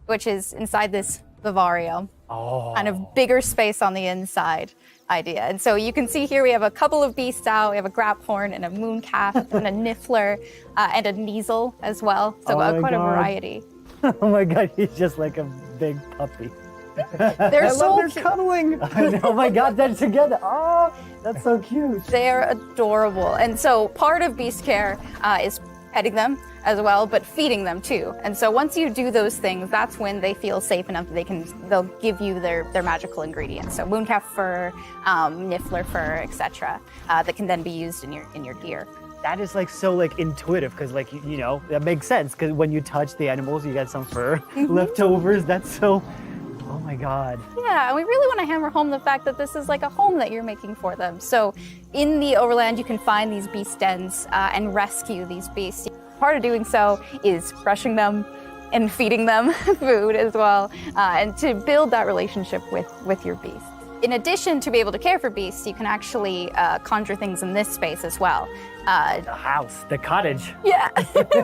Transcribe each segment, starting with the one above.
which is inside this vivarium. Oh. Kind of bigger space on the inside idea. And so you can see here we have a couple of beasts out. We have a graphorn and a mooncalf and a niffler and a Kneasel as well. So quite a variety. Oh my God, he's just like a big puppy. They're so cute. Cuddling. Oh my God, they're together. Oh, that's so cute. They're adorable. And so part of beast care is petting them as well, but feeding them too. And so once you do those things, that's when they feel safe enough that they'll give you their magical ingredients. So mooncalf fur, niffler fur, etc. That can then be used in your gear. That is like so like intuitive because like, you know, that makes sense because when you touch the animals, you get some fur leftovers. That's so, oh my God. Yeah, and we really want to hammer home the fact that this is like a home that you're making for them. So in the overland, you can find these beast dens and rescue these beasts. Part of doing so is brushing them and feeding them food as well, and to build that relationship with your beasts. In addition to be able to care for beasts, you can actually conjure things in this space as well. The house, the cottage. Yeah,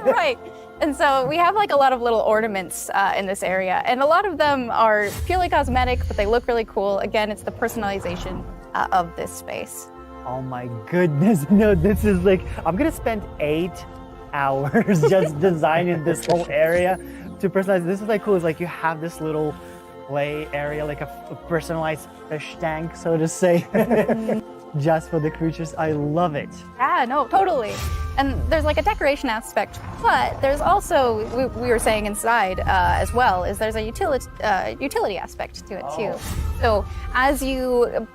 right. And so we have like a lot of little ornaments in this area, and a lot of them are purely cosmetic, but they look really cool. Again, it's the personalization of this space. Oh my goodness, no, this is like, I'm gonna spend 8 hours just designing this whole area to personalize. This is like cool, it's like you have this little play area, like a personalized fish tank, so to say, just for the creatures. I love it. Yeah, no, totally. And there's like a decoration aspect, but there's also, we were saying inside as well, is there's a utility aspect to it too. So as you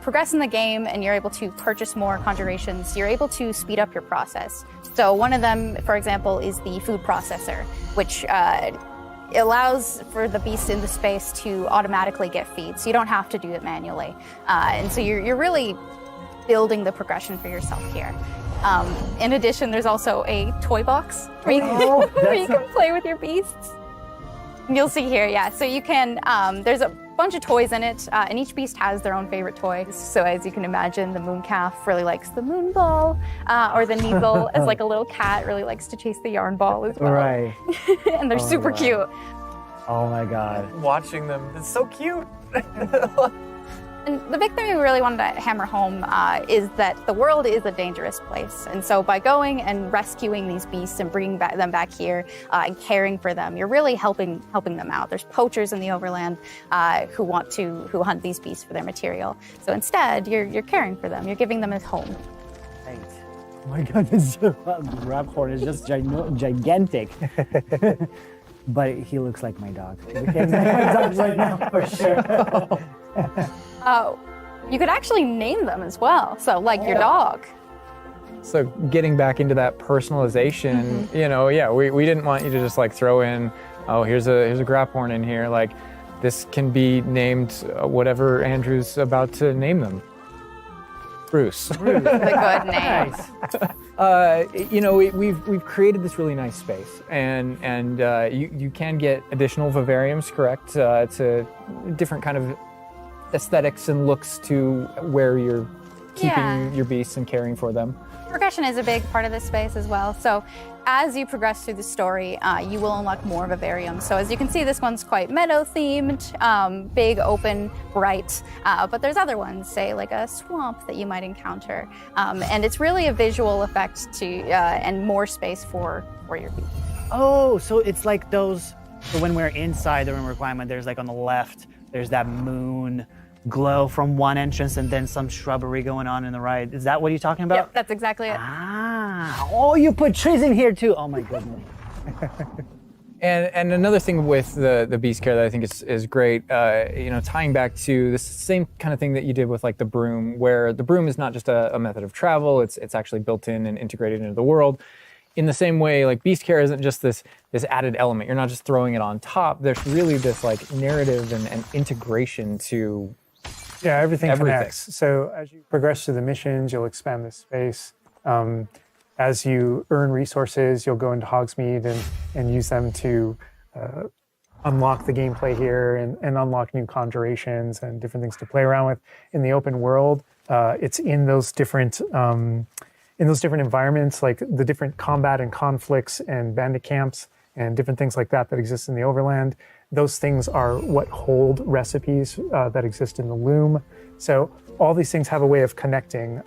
progress in the game and you're able to purchase more conjurations, you're able to speed up your process. So one of them, for example, is the food processor, which allows for the beast in the space to automatically get feed, so you don't have to do it manually. And so you're really building the progression for yourself here. In addition, there's also a Toybox where you can play with your beasts. You'll see here, yeah. So you can, there's a bunch of toys in it, and each beast has their own favorite toys. So as you can imagine, the mooncalf really likes the moon ball, or the Kneasel, as like a little cat, really likes to chase the yarn ball as well. Right. And they're super cute. Oh my God. Watching them, it's so cute. And the big thing we really wanted to hammer home is that the world is a dangerous place. And so by going and rescuing these beasts and bringing them back here and caring for them, you're really helping them out. There's poachers in the overland who hunt these beasts for their material. So instead, you're caring for them. You're giving them a home. Right. Oh my God, this graphorn is just gigantic. But he looks like my dog. He's my dog right now, for sure. You could actually name them as well. So like your dog. So getting back into that personalization, you know, yeah, we didn't want you to just like throw in, oh, here's a graphorn in here. Like this can be named whatever Andrew's about to name them. Bruce. That's a good name. Nice. You know, we've created this really nice space, and you can get additional vivariums, correct? To different kind of aesthetics and looks to where you're keeping your beasts and caring for them. Progression is a big part of this space as well. So as you progress through the story, you will unlock more vivariums. So as you can see, this one's quite meadow themed, big, open, bright, but there's other ones, say like a swamp that you might encounter. And it's really a visual effect and more space for your beasts. Oh, so it's like those, so when we're inside the room requirement, there's like on the left, there's that moon glow from one entrance and then some shrubbery going on the right. Is that what you're talking about? Yep, that's exactly it. Ah, oh, you put trees in here too. Oh my goodness. And another thing with the beast care that I think is great, you know, tying back to this same kind of thing that you did with like the broom, where the broom is not just a method of travel, it's actually built in and integrated into the world. In the same way, like beast care isn't just this added element. You're not just throwing it on top. There's really this like narrative and integration to everything connects. So as you progress through the missions, you'll expand the space. As you earn resources, you'll go into Hogsmeade and use them to unlock the gameplay here and unlock new conjurations and different things to play around with. In the open world, it's in those different environments, like the different combat and conflicts and bandit camps and different things like that that exist in the overland. Those things are what hold recipes that exist in the loom. So all these things have a way of connecting.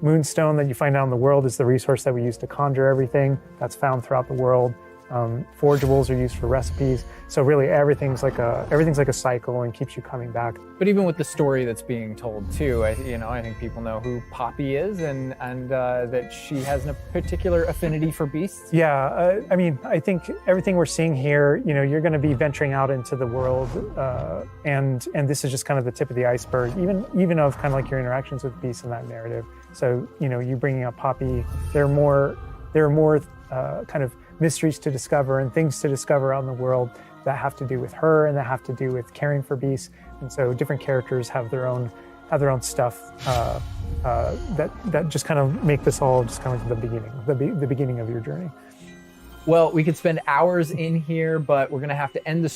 Moonstone that you find out in the world is the resource that we use to conjure everything that's found throughout the world. Forageables are used for recipes. So really everything's like a cycle and keeps you coming back. But even with the story that's being told too, I think people know who Poppy is and that she has a particular affinity for beasts. Yeah, I mean, I think everything we're seeing here, you're going to be venturing out into the world, and this is just kind of the tip of the iceberg, even of kind of like your interactions with beasts in that narrative. So you bringing up Poppy, there are more kind of mysteries to discover and things to discover out in the world that have to do with her and that have to do with caring for beasts. And so different characters have their own stuff that just kind of make this all just kind of the beginning of your journey. Well, we could spend hours in here, but we're going to have to end the